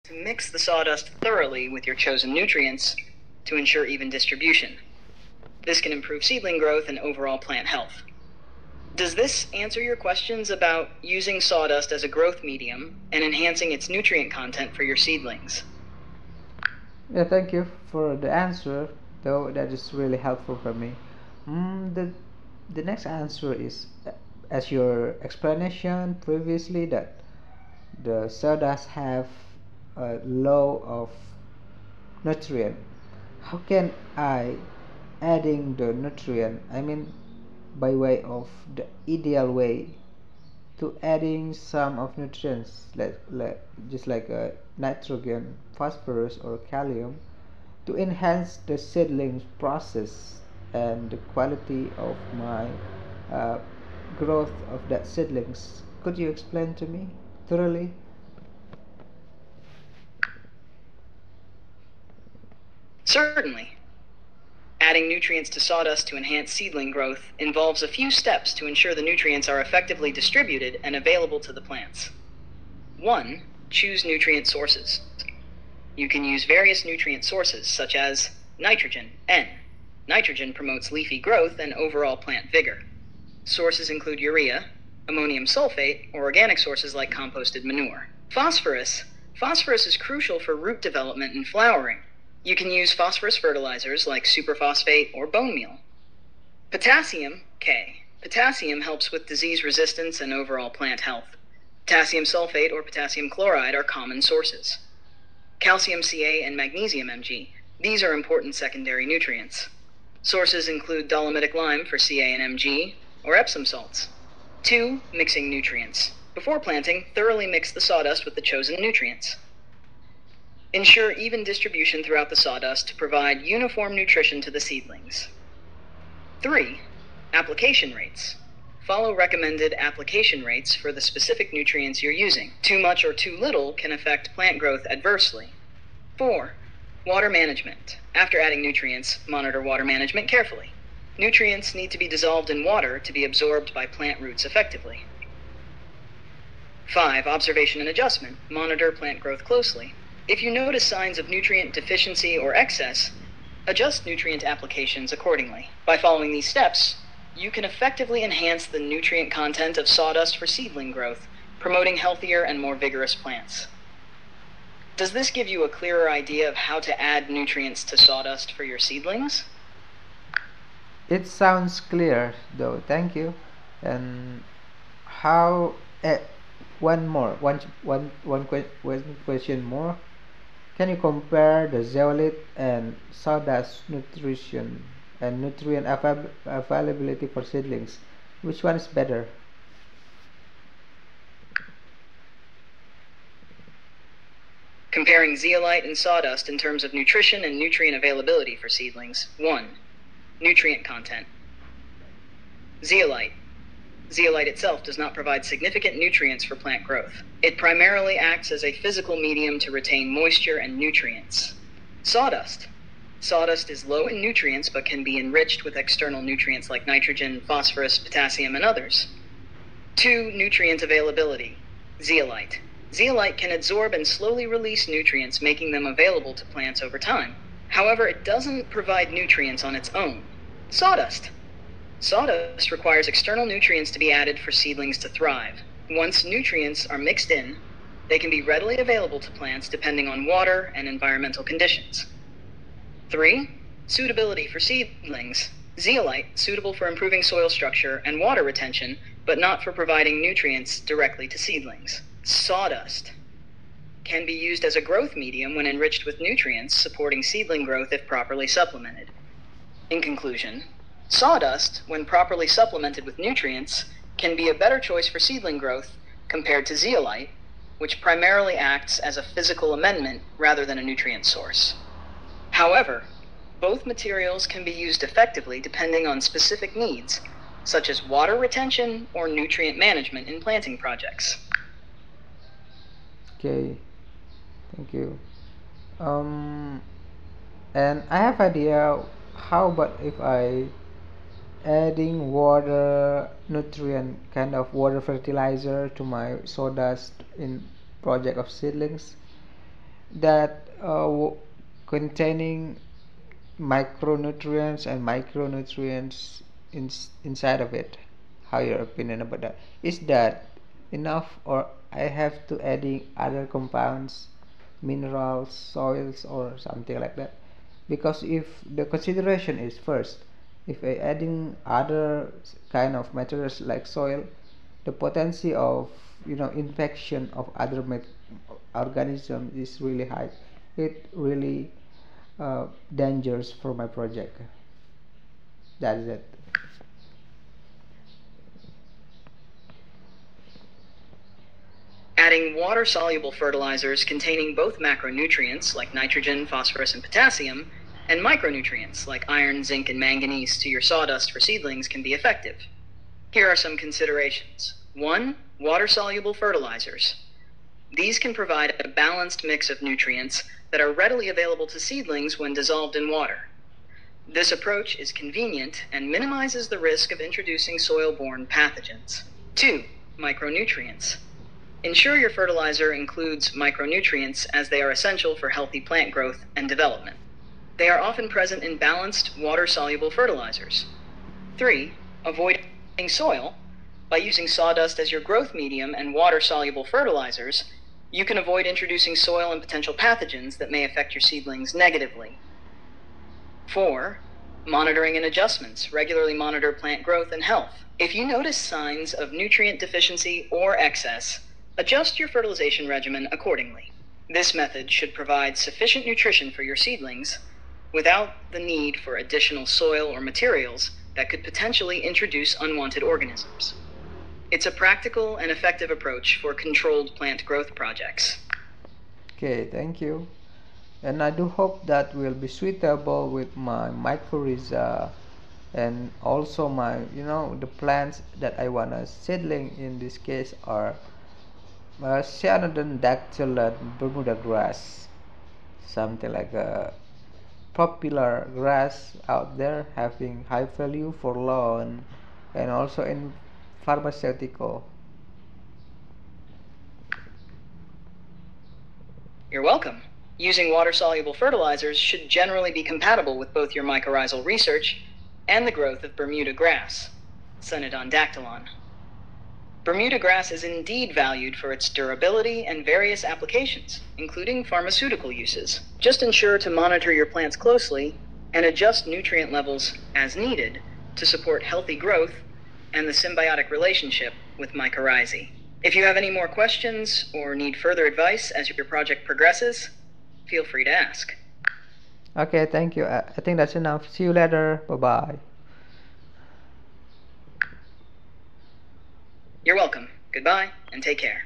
to mix the sawdust thoroughly with your chosen nutrients to ensure even distribution. This can improve seedling growth and overall plant health. Does this answer your questions about using sawdust as a growth medium and enhancing its nutrient content for your seedlings? Yeah, thank you for the answer, though that is really helpful for me. The next answer is, as your explanation previously, that the sawdust have a low of nutrient. How can I adding the nutrient? I mean, by way of the ideal way to adding some of nutrients, just like nitrogen, phosphorus, or kalium, to enhance the seedling process and the quality of my uh, growth of that seedlings. Could you explain to me thoroughly? Certainly. Adding nutrients to sawdust to enhance seedling growth involves a few steps to ensure the nutrients are effectively distributed and available to the plants. 1. Choose nutrient sources. You can use various nutrient sources such as nitrogen, N. Nitrogen promotes leafy growth and overall plant vigor. Sources include urea, ammonium sulfate, or organic sources like composted manure. Phosphorus. Phosphorus is crucial for root development and flowering. You can use phosphorus fertilizers like superphosphate or bone meal. Potassium, K. Potassium helps with disease resistance and overall plant health. Potassium sulfate or potassium chloride are common sources. Calcium Ca and magnesium Mg. These are important secondary nutrients. Sources include dolomitic lime for Ca and Mg, or Epsom salts. 2. Mixing nutrients. Before planting, thoroughly mix the sawdust with the chosen nutrients. Ensure even distribution throughout the sawdust to provide uniform nutrition to the seedlings. 3. Application rates. Follow recommended application rates for the specific nutrients you're using. Too much or too little can affect plant growth adversely. 4. Water management. After adding nutrients, monitor water management carefully. Nutrients need to be dissolved in water to be absorbed by plant roots effectively. 5. Observation and adjustment. Monitor plant growth closely. If you notice signs of nutrient deficiency or excess, adjust nutrient applications accordingly. By following these steps, you can effectively enhance the nutrient content of sawdust for seedling growth, promoting healthier and more vigorous plants. Does this give you a clearer idea of how to add nutrients to sawdust for your seedlings? It sounds clear, though. Thank you. And how? One question more. Can you compare the zeolite and sawdust nutrition and nutrient availability for seedlings? Which one is better? Comparing zeolite and sawdust in terms of nutrition and nutrient availability for seedlings. 1. Nutrient content. Zeolite. Zeolite itself does not provide significant nutrients for plant growth. It primarily acts as a physical medium to retain moisture and nutrients. Sawdust. Sawdust is low in nutrients but can be enriched with external nutrients like nitrogen, phosphorus, potassium, and others. 2. Nutrient availability. Zeolite. Zeolite can absorb and slowly release nutrients, making them available to plants over time. However, it doesn't provide nutrients on its own. Sawdust. Sawdust requires external nutrients to be added for seedlings to thrive. Once nutrients are mixed in, they can be readily available to plants depending on water and environmental conditions. 3. Suitability for seedlings. Zeolite, suitable for improving soil structure and water retention, but not for providing nutrients directly to seedlings. Sawdust can be used as a growth medium when enriched with nutrients, supporting seedling growth if properly supplemented. In conclusion, sawdust, when properly supplemented with nutrients, can be a better choice for seedling growth compared to zeolite, which primarily acts as a physical amendment rather than a nutrient source. However, both materials can be used effectively depending on specific needs, such as water retention or nutrient management in planting projects. Okay, thank you. And I have idea. How about if I adding water nutrient kind of water fertilizer to my sawdust in project of seedlings? that containing macronutrients and micronutrients inside of it. How your opinion about that? Is that enough, or I have to adding other compounds, minerals, soils, or something like that? Because if the consideration is first, if I adding other kind of materials like soil, the potency of infection of other organism is really high. It really dangerous for my project. That is it. Adding water-soluble fertilizers containing both macronutrients like nitrogen, phosphorus, and potassium, and micronutrients like iron, zinc, and manganese to your sawdust for seedlings can be effective. Here are some considerations. 1. Water-soluble fertilizers. These can provide a balanced mix of nutrients that are readily available to seedlings when dissolved in water. This approach is convenient and minimizes the risk of introducing soil-borne pathogens. 2. Micronutrients. Ensure your fertilizer includes micronutrients as they are essential for healthy plant growth and development. They are often present in balanced water-soluble fertilizers. 3. Avoiding soil. By using sawdust as your growth medium and water-soluble fertilizers, you can avoid introducing soil and potential pathogens that may affect your seedlings negatively. 4. Monitoring and adjustments. Regularly monitor plant growth and health. If you notice signs of nutrient deficiency or excess, adjust your fertilization regimen accordingly. This method should provide sufficient nutrition for your seedlings without the need for additional soil or materials that could potentially introduce unwanted organisms. It's a practical and effective approach for controlled plant growth projects. Okay, thank you. And I do hope that will be suitable with my mycorrhiza and also my the plants that I wanna seedling. In this case are Cyanodon dactyla Bermuda grass, something like a popular grass out there having high value for lawn and also in pharmaceutical. You're welcome. Using water-soluble fertilizers should generally be compatible with both your mycorrhizal research and the growth of Bermuda grass, Cyanodon dactylon. Bermuda grass is indeed valued for its durability and various applications, including pharmaceutical uses. Just ensure to monitor your plants closely and adjust nutrient levels as needed to support healthy growth and the symbiotic relationship with mycorrhizae. If you have any more questions or need further advice as your project progresses, feel free to ask. Okay, thank you. I think that's enough. See you later. Bye-bye. You're welcome. Goodbye, and take care.